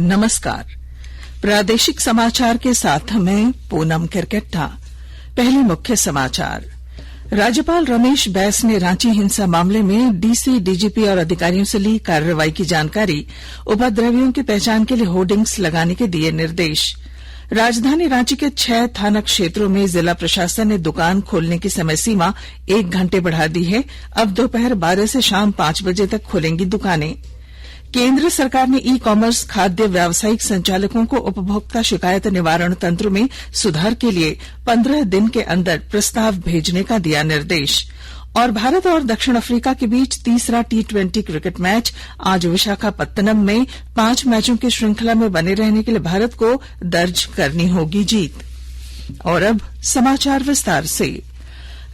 नमस्कार। प्रादेशिक समाचार के साथ मैं पूनम किरकेट्टा। पहले मुख्य समाचार। राज्यपाल रमेश बैस ने रांची हिंसा मामले में डीसी, डीजीपी और अधिकारियों से ली कार्रवाई की जानकारी, उपद्रवियों की पहचान के लिए होर्डिंग्स लगाने के दिए निर्देश। राजधानी रांची के 6 थाना क्षेत्रों में जिला प्रशासन ने दुकान खोलने की समय सीमा 1 घंटे बढ़ा दी है। अब दोपहर 12 से शाम 5 बजे तक खुलेंगी दुकानें। केंद्र सरकार ने ई कॉमर्स, खाद्य व्यावसायिक संचालकों को उपभोक्ता शिकायत निवारण तंत्र में सुधार के लिए 15 दिन के अंदर प्रस्ताव भेजने का दिया निर्देश। और भारत और दक्षिण अफ्रीका के बीच तीसरा T20 क्रिकेट मैच आज विशाखापत्तनम में 5 मैचों की श्रृंखला में बने रहने के लिए भारत को दर्ज करनी होगी जीत। और अब समाचार विस्तार से।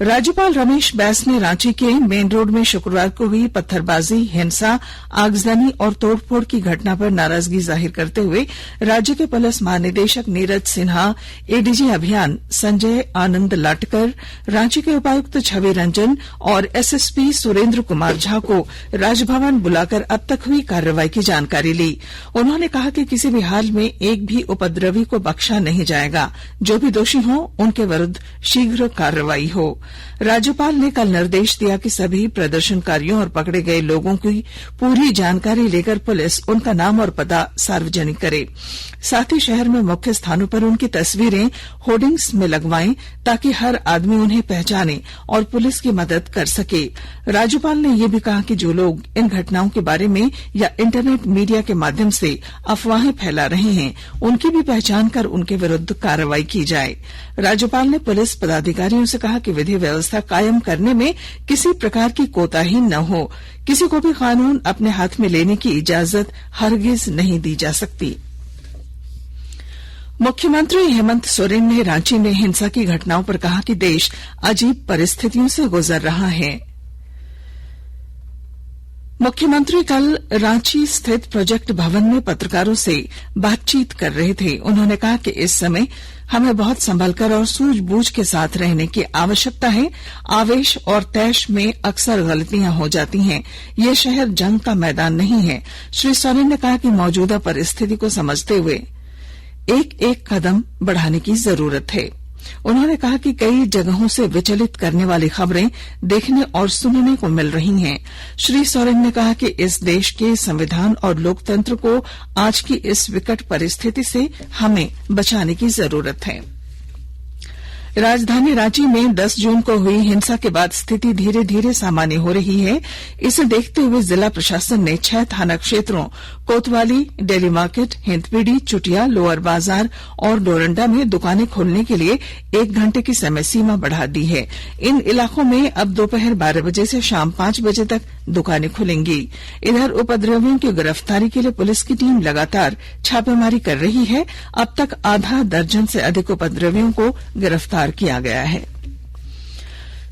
राज्यपाल रमेश बैस ने रांची के मेन रोड में शुक्रवार को हुई पत्थरबाजी, हिंसा, आगजनी और तोड़फोड़ की घटना पर नाराजगी जाहिर करते हुए राज्य के पुलिस महानिदेशक नीरज सिन्हा, एडीजी अभियान संजय आनंद लाटकर, रांची के उपायुक्त छवि रंजन और एसएसपी सुरेंद्र कुमार झा को राजभवन बुलाकर अब तक हुई कार्रवाई की जानकारी ली। उन्होंने कहा कि किसी भी हाल में एक भी उपद्रवी को बख्शा नहीं जाएगा। जो भी दोषी हों उनके विरुद्ध शीघ्र कार्रवाई हो। राज्यपाल ने कल निर्देश दिया कि सभी प्रदर्शनकारियों और पकड़े गए लोगों की पूरी जानकारी लेकर पुलिस उनका नाम और पता सार्वजनिक करे। साथ ही शहर में मुख्य स्थानों पर उनकी तस्वीरें होर्डिंग्स में लगवाएं ताकि हर आदमी उन्हें पहचाने और पुलिस की मदद कर सके। राज्यपाल ने यह भी कहा कि जो लोग इन घटनाओं के बारे में या इंटरनेट मीडिया के माध्यम से अफवाहें फैला रहे हैं उनकी भी पहचान कर उनके विरुद्ध कार्रवाई की जाए। राज्यपाल ने पुलिस पदाधिकारियों से कहा कि विधि व्यवस्था कायम करने में किसी प्रकार की कोताही न हो। किसी को भी कानून अपने हाथ में लेने की इजाजत हरगिज नहीं दी जा सकती। मुख्यमंत्री हेमंत सोरेन ने रांची में हिंसा की घटनाओं पर कहा कि देश अजीब परिस्थितियों से गुजर रहा है। मुख्यमंत्री कल रांची स्थित प्रोजेक्ट भवन में पत्रकारों से बातचीत कर रहे थे। उन्होंने कहा कि इस समय हमें बहुत संभलकर और सूझबूझ के साथ रहने की आवश्यकता है। आवेश और तैश में अक्सर गलतियां हो जाती हैं। ये शहर जंग का मैदान नहीं है। श्री सोरेन ने कहा कि मौजूदा परिस्थिति को समझते हुए एक एक कदम बढ़ाने की जरूरत है। उन्होंने कहा कि कई जगहों से विचलित करने वाली खबरें देखने और सुनने को मिल रही हैं। श्री सोरेन ने कहा कि इस देश के संविधान और लोकतंत्र को आज की इस विकट परिस्थिति से हमें बचाने की जरूरत है। राजधानी रांची में 10 जून को हुई हिंसा के बाद स्थिति धीरे धीरे सामान्य हो रही है। इसे देखते हुए जिला प्रशासन ने 6 थाना क्षेत्रों कोतवाली, डेली मार्केट, हिंदपीढ़ी, चुटिया, लोअर बाजार और डोरंडा में दुकानें खोलने के लिए 1 घंटे की समय सीमा बढ़ा दी है। इन इलाकों में अब दोपहर 12 बजे से शाम 5 बजे तक दुकानें खुलेंगी। इधर उपद्रवियों की गिरफ्तारी के लिए पुलिस की टीम लगातार छापेमारी कर रही है। अब तक आधा दर्जन से अधिक उपद्रवियों को गिरफ्तार किया गया है।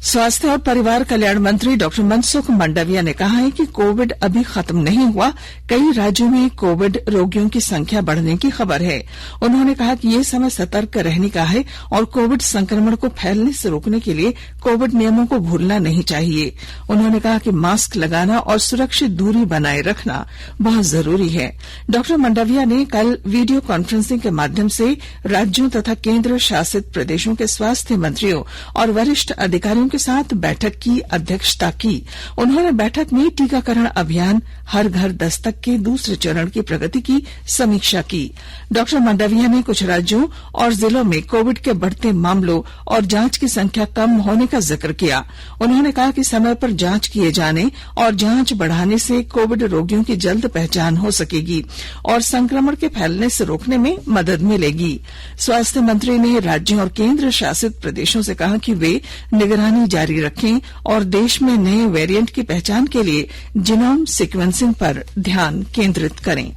स्वास्थ्य और परिवार कल्याण मंत्री डॉक्टर मनसुख मंडाविया ने कहा है कि कोविड अभी खत्म नहीं हुआ। कई राज्यों में कोविड रोगियों की संख्या बढ़ने की खबर है। उन्होंने कहा कि ये समय सतर्क रहने का है और कोविड संक्रमण को फैलने से रोकने के लिए कोविड नियमों को भूलना नहीं चाहिए। उन्होंने कहा कि मास्क लगाना और सुरक्षित दूरी बनाए रखना बहुत जरूरी है। डॉक्टर मंडाविया ने कल वीडियो कॉन्फ्रेंसिंग के माध्यम से राज्यों तथा केंद्र शासित प्रदेशों के स्वास्थ्य मंत्रियों और वरिष्ठ अधिकारियों के साथ बैठक की अध्यक्षता की। उन्होंने बैठक में टीकाकरण अभियान हर घर दस्तक के दूसरे चरण की प्रगति की समीक्षा की। डॉक्टर मंडाविया ने कुछ राज्यों और जिलों में कोविड के बढ़ते मामलों और जांच की संख्या कम होने का जिक्र किया। उन्होंने कहा कि समय पर जांच किए जाने और जांच बढ़ाने से कोविड रोगियों की जल्द पहचान हो सकेगी और संक्रमण के फैलने से रोकने में मदद मिलेगी। स्वास्थ्य मंत्री ने राज्यों और केंद्र शासित प्रदेशों से कहा कि वे निगरानी जारी रखें और देश में नए वेरिएंट की पहचान के लिए जीनोम सीक्वेंसिंग पर ध्यान केंद्रित करें।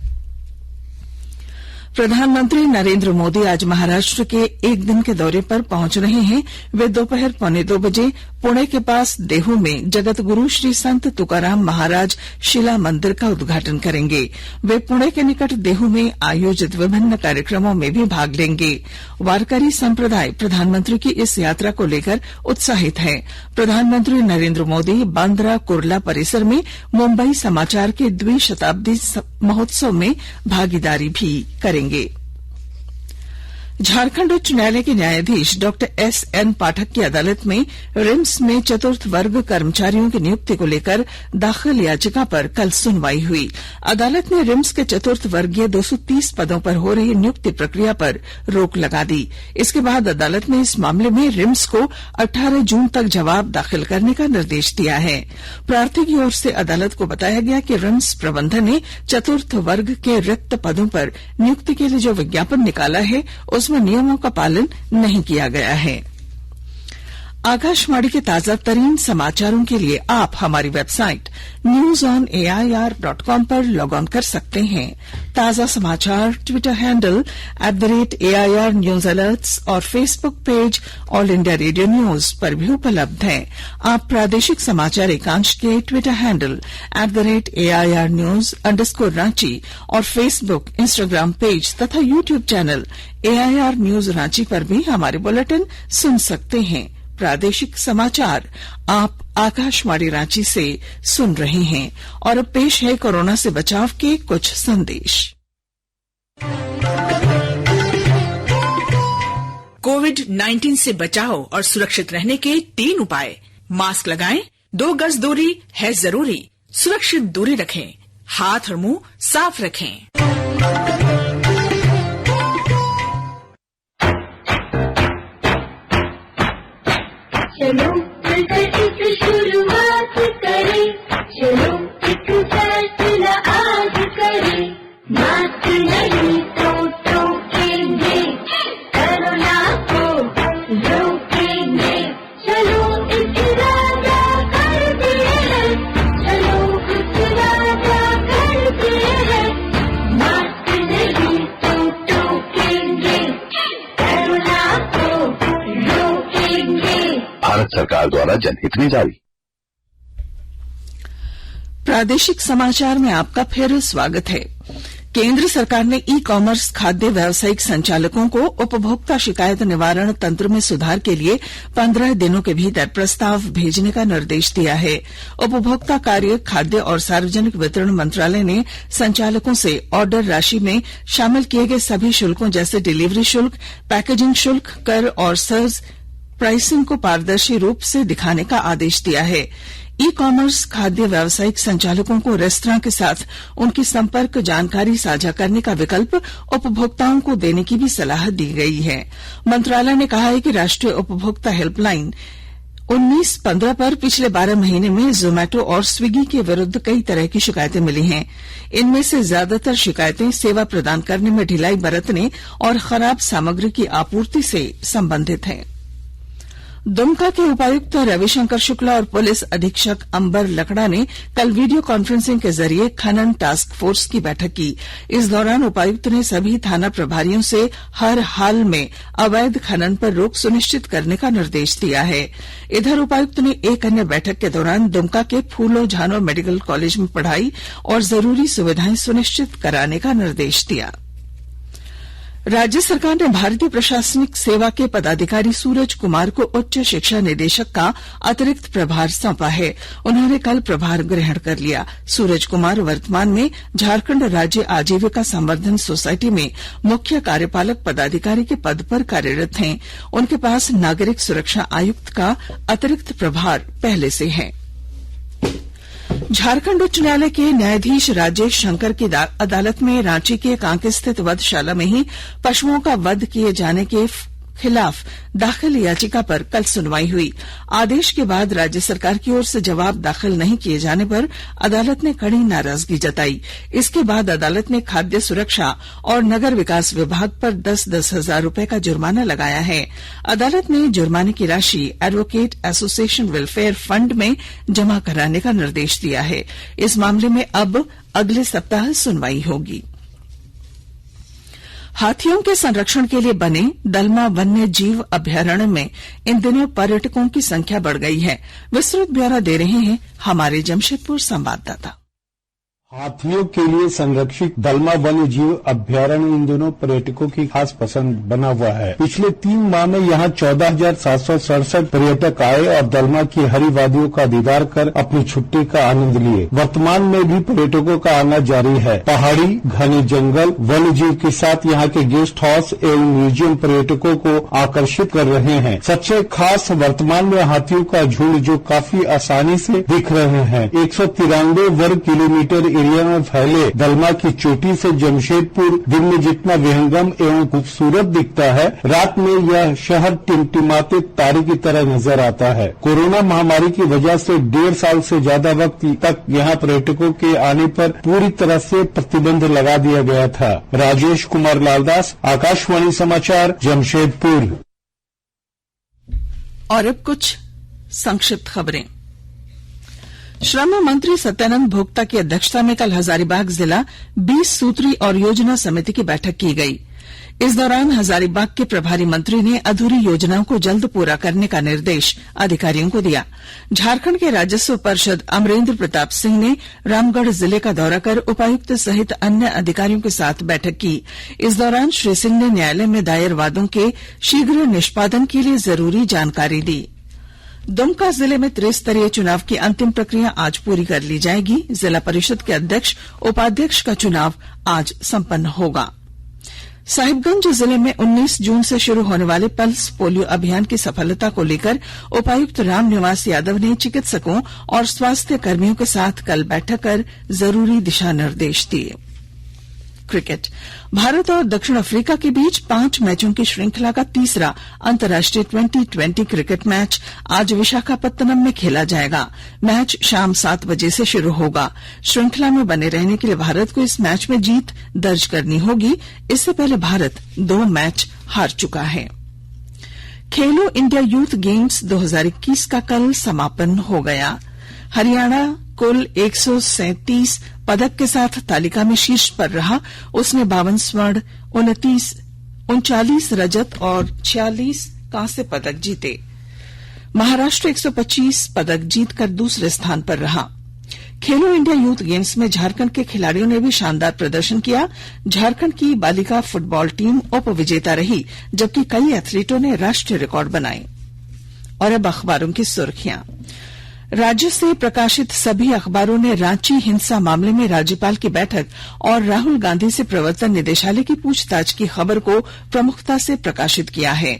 प्रधानमंत्री नरेंद्र मोदी आज महाराष्ट्र के एक दिन के दौरे पर पहुंच रहे हैं। वे दोपहर 1:45 बजे पुणे के पास देहू में जगत गुरु श्री संत तुकाराम महाराज शिला मंदिर का उद्घाटन करेंगे। वे पुणे के निकट देहू में आयोजित विभिन्न कार्यक्रमों में भी भाग लेंगे। वारकरी संप्रदाय प्रधानमंत्री की इस यात्रा को लेकर उत्साहित है। प्रधानमंत्री नरेंद्र मोदी बांद्रा कुर्ला परिसर में मुंबई समाचार के द्विशताब्दी महोत्सव में भागीदारी भी करेंगे। झारखंड उच्च न्यायालय के न्यायाधीश डॉक्टर एस.एन. पाठक की अदालत में रिम्स में चतुर्थ वर्ग कर्मचारियों की नियुक्ति को लेकर दाखिल याचिका पर कल सुनवाई हुई। अदालत ने रिम्स के चतुर्थ वर्गीय 230 पदों पर हो रही नियुक्ति प्रक्रिया पर रोक लगा दी। इसके बाद अदालत ने इस मामले में रिम्स को 18 जून तक जवाब दाखिल करने का निर्देश दिया है। प्रार्थी की ओर से अदालत को बताया गया कि रिम्स प्रबंधन ने चतुर्थ वर्ग के रिक्त पदों पर नियुक्ति के लिए जो विज्ञापन निकाला है उसमें नियमों का पालन नहीं किया गया है। आकाशवाणी के ताजा तरीन समाचारों के लिए आप हमारी वेबसाइट newsonair.com पर लॉग ऑन कर सकते हैं। ताजा समाचार Twitter handle @AIR news alerts और Facebook page all India radio news पर भी उपलब्ध हैं। आप प्रादेशिक समाचार एकांश के Twitter handle @AIR news _Ranchi और फेसबुक इंस्टाग्राम पेज तथा YouTube channel AIR news Ranchi पर भी हमारे बुलेटिन सुन सकते हैं। प्रादेशिक समाचार आप आकाशवाणी रांची से सुन रहे हैं और अब पेश है कोरोना से बचाव के कुछ संदेश। कोविड-19 से बचाव और सुरक्षित रहने के 3 उपाय। मास्क लगाएं, 2 गज दूरी है जरूरी, सुरक्षित दूरी रखें, हाथ और मुंह साफ रखें। चलो मिलकर इस शुरुआत करें, चलो एक फैसला आज करें, मास्क नहीं तो टोकेंगे, कोरोना को रोकेंगे। चलो एक इरादा करते हैं, चलो एक इरादा करते हैं, मास्क नहीं तो टोकेंगे, कोरोना को रोकेंगे। भारत सरकार द्वारा जनहित में जारी। प्रादेशिक समाचार में आपका फिर स्वागत है। केंद्र सरकार ने ई कॉमर्स खाद्य व्यावसायिक संचालकों को उपभोक्ता शिकायत निवारण तंत्र में सुधार के लिए 15 दिनों के भीतर प्रस्ताव भेजने का निर्देश दिया है। उपभोक्ता कार्य, खाद्य और सार्वजनिक वितरण मंत्रालय ने संचालकों से ऑर्डर राशि में शामिल किए गए सभी शुल्कों जैसे डिलीवरी शुल्क, पैकेजिंग शुल्क, कर और सर्ज प्राइसिंग को पारदर्शी रूप से दिखाने का आदेश दिया है। ई कॉमर्स खाद्य व्यावसायिक संचालकों को रेस्तरां के साथ उनकी संपर्क जानकारी साझा करने का विकल्प उपभोक्ताओं को देने की भी सलाह दी गई है। मंत्रालय ने कहा है कि राष्ट्रीय उपभोक्ता हेल्पलाइन 1915 पर पिछले 12 महीने में जोमैटो और स्विगी के विरुद्ध कई तरह की शिकायतें मिली हैं। इनमें से ज्यादातर शिकायतें सेवा प्रदान करने में ढिलाई बरतने और खराब सामग्री की आपूर्ति से संबंधित हैं। दुमका के उपायुक्त रविशंकर शुक्ला और पुलिस अधीक्षक अंबर लकड़ा ने कल वीडियो कॉन्फ्रेंसिंग के जरिए खनन टास्क फोर्स की बैठक की। इस दौरान उपायुक्त ने सभी थाना प्रभारियों से हर हाल में अवैध खनन पर रोक सुनिश्चित करने का निर्देश दिया है। इधर उपायुक्त ने एक अन्य बैठक के दौरान दुमका के फूलो झानो मेडिकल कॉलेज में पढ़ाई और जरूरी सुविधाएं सुनिश्चित कराने का निर्देश दिया। राज्य सरकार ने भारतीय प्रशासनिक सेवा के पदाधिकारी सूरज कुमार को उच्च शिक्षा निदेशक का अतिरिक्त प्रभार सौंपा है। उन्होंने कल प्रभार ग्रहण कर लिया। सूरज कुमार वर्तमान में झारखंड राज्य आजीविका संवर्धन सोसाइटी में मुख्य कार्यपालक पदाधिकारी के पद पर कार्यरत हैं। उनके पास नागरिक सुरक्षा आयुक्त का अतिरिक्त प्रभार पहले से है। झारखंड उच्च न्यायालय के न्यायाधीश राजेश शंकर की अदालत में रांची के कांके स्थित वधशाला में ही पशुओं का वध किए जाने के खिलाफ दाखिल याचिका पर कल सुनवाई हुई। आदेश के बाद राज्य सरकार की ओर से जवाब दाखिल नहीं किए जाने पर अदालत ने कड़ी नाराजगी जताई। इसके बाद अदालत ने खाद्य सुरक्षा और नगर विकास विभाग पर 10-10 हजार रूपये का जुर्माना लगाया है। अदालत ने जुर्माने की राशि एडवोकेट एसोसिएशन वेलफेयर फंड में जमा कराने का निर्देश दिया है। इस मामले में अब अगले सप्ताह सुनवाई होगी। हाथियों के संरक्षण के लिए बने दलमा वन्य जीव अभ्यारण्य में इन दिनों पर्यटकों की संख्या बढ़ गई है। विस्तृत ब्यौरा दे रहे हैं हमारे जमशेदपुर संवाददाता। हाथियों के लिए संरक्षित दलमा वन्य जीव अभ्यारण्य इन दिनों पर्यटकों की खास पसंद बना हुआ है। पिछले 3 माह में यहाँ 14,767 पर्यटक आए और दलमा की हरी वादियों का दीदार कर अपनी छुट्टी का आनंद लिए। वर्तमान में भी पर्यटकों का आना जारी है। पहाड़ी, घने जंगल, वन्य जीव के साथ यहाँ के गेस्ट हाउस एवं म्यूजियम पर्यटकों को आकर्षित कर रहे हैं। सबसे खास वर्तमान में हाथियों का झुंड जो काफी आसानी से दिख रहे हैं। 193 वर्ग किलोमीटर एरिया में फैले दलमा की चोटी से जमशेदपुर दिन में जितना विहंगम एवं खूबसूरत दिखता है, रात में यह शहर टिमटिमाते तारे की तरह नजर आता है। कोरोना महामारी की वजह से 1.5 साल से ज्यादा वक्त तक यहाँ पर्यटकों के आने पर पूरी तरह से प्रतिबंध लगा दिया गया था। राजेश कुमार लालदास, आकाशवाणी समाचार, जमशेदपुर। और अब कुछ संक्षिप्त खबरें। श्रम मंत्री सत्यानंद भोक्ता की अध्यक्षता में कल हजारीबाग जिला 20 सूत्री और योजना समिति की बैठक की गई। इस दौरान हजारीबाग के प्रभारी मंत्री ने अधूरी योजनाओं को जल्द पूरा करने का निर्देश अधिकारियों को दिया। झारखंड के राजस्व पार्षद अमरेंद्र प्रताप सिंह ने रामगढ़ जिले का दौरा कर उपायुक्त सहित अन्य अधिकारियों के साथ बैठक की। इस दौरान श्री सिंह ने न्यायालय में दायर वादों के शीघ्र निष्पादन के लिए जरूरी जानकारी दी। दुमका जिले में त्रिस्तरीय चुनाव की अंतिम प्रक्रिया आज पूरी कर ली जाएगी। जिला परिषद के अध्यक्ष उपाध्यक्ष का चुनाव आज संपन्न होगा। साहिबगंज जिले में 19 जून से शुरू होने वाले पल्स पोलियो अभियान की सफलता को लेकर उपायुक्त रामनिवास यादव ने चिकित्सकों और स्वास्थ्य कर्मियों के साथ कल बैठक कर जरूरी दिशा निर्देश दिए। क्रिकेट। भारत और दक्षिण अफ्रीका के बीच 5 मैचों की श्रृंखला का तीसरा अंतर्राष्ट्रीय T20 क्रिकेट मैच आज विशाखापत्तनम में खेला जाएगा। मैच शाम 7 बजे से शुरू होगा। श्रृंखला में बने रहने के लिए भारत को इस मैच में जीत दर्ज करनी होगी। इससे पहले भारत 2 मैच हार चुका है। खेलो इंडिया यूथ गेम्स 2021 का कल समापन हो गया। हरियाणा कुल 137 पदक के साथ तालिका में शीर्ष पर रहा। उसने 52 स्वर्ण, 39 रजत और 46 कांस्य पदक जीते। महाराष्ट्र 125 पदक जीतकर दूसरे स्थान पर रहा। खेलो इंडिया यूथ गेम्स में झारखंड के खिलाड़ियों ने भी शानदार प्रदर्शन किया। झारखंड की बालिका फुटबॉल टीम उप विजेता रही, जबकि कई एथलीटों ने राष्ट्रीय रिकॉर्ड बनाए। और अब अखबारों की सुर्खियां। राज्य से प्रकाशित सभी अखबारों ने रांची हिंसा मामले में राज्यपाल की बैठक और राहुल गांधी से प्रवर्तन निदेशालय की पूछताछ की खबर को प्रमुखता से प्रकाशित किया है।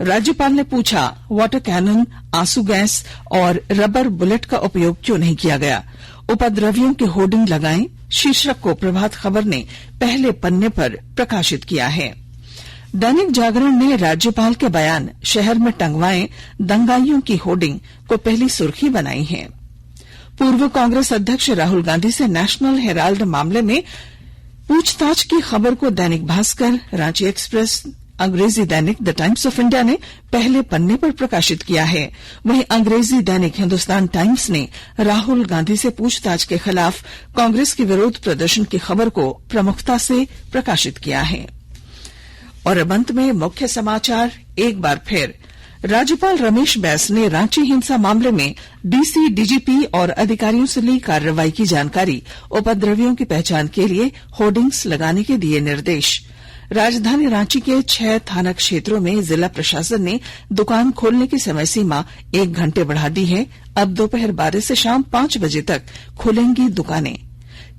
राज्यपाल ने पूछा, वाटर कैनन, आंसू गैस और रबर बुलेट का उपयोग क्यों नहीं किया गया? उपद्रवियों के होर्डिंग लगाएं, शीर्षक को प्रभात खबर ने पहले पन्ने पर प्रकाशित किया है। दैनिक जागरण ने राज्यपाल के बयान, शहर में टंगवाएं दंगाइयों की होर्डिंग को पहली सुर्खी बनाई है। पूर्व कांग्रेस अध्यक्ष राहुल गांधी से नेशनल हेराल्ड मामले में पूछताछ की खबर को दैनिक भास्कर, रांची एक्सप्रेस, अंग्रेजी दैनिक द टाइम्स ऑफ इंडिया ने पहले पन्ने पर प्रकाशित किया है। वहीं अंग्रेजी दैनिक हिंदुस्तान टाइम्स ने राहुल गांधी से पूछताछ के खिलाफ कांग्रेस के विरोध प्रदर्शन की खबर को प्रमुखता से प्रकाशित किया है। और अब अंत में मुख्य समाचार एक बार फिर। राज्यपाल रमेश बैस ने रांची हिंसा मामले में डीसी, डीजीपी और अधिकारियों से ली कार्रवाई की जानकारी, उपद्रवियों की पहचान के लिए होर्डिंग्स लगाने के दिए निर्देश। राजधानी रांची के 6 थाना क्षेत्रों में जिला प्रशासन ने दुकान खोलने की समय सीमा 1 घंटे बढ़ा दी है। अब दोपहर 12 से शाम 5 बजे तक खुलेंगी दुकानें।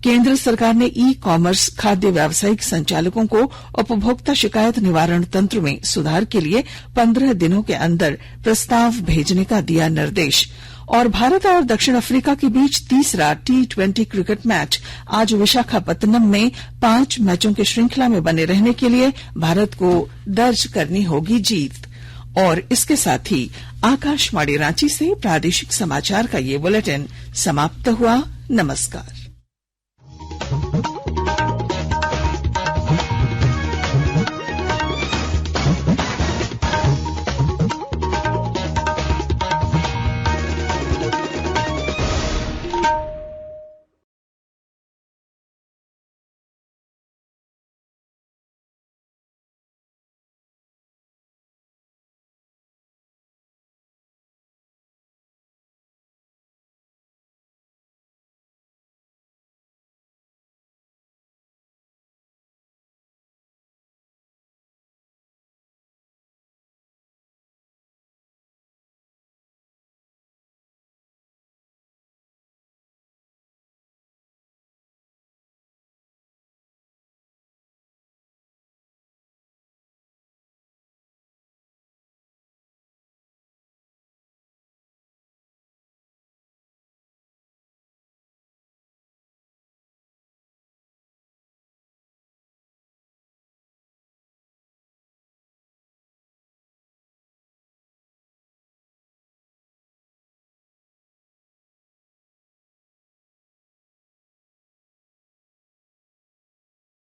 केंद्र सरकार ने ई कॉमर्स खाद्य व्यावसायिक संचालकों को उपभोक्ता शिकायत निवारण तंत्र में सुधार के लिए 15 दिनों के अंदर प्रस्ताव भेजने का दिया निर्देश। और भारत और दक्षिण अफ्रीका के बीच तीसरा T20 क्रिकेट मैच आज विशाखापत्तनम में 5 मैचों की श्रृंखला में बने रहने के लिए भारत को दर्ज करनी होगी जीत। और इसके साथ ही आकाशवाणी रांची से प्रादेशिक समाचार का ये बुलेटिन समाप्त हुआ। नमस्कार।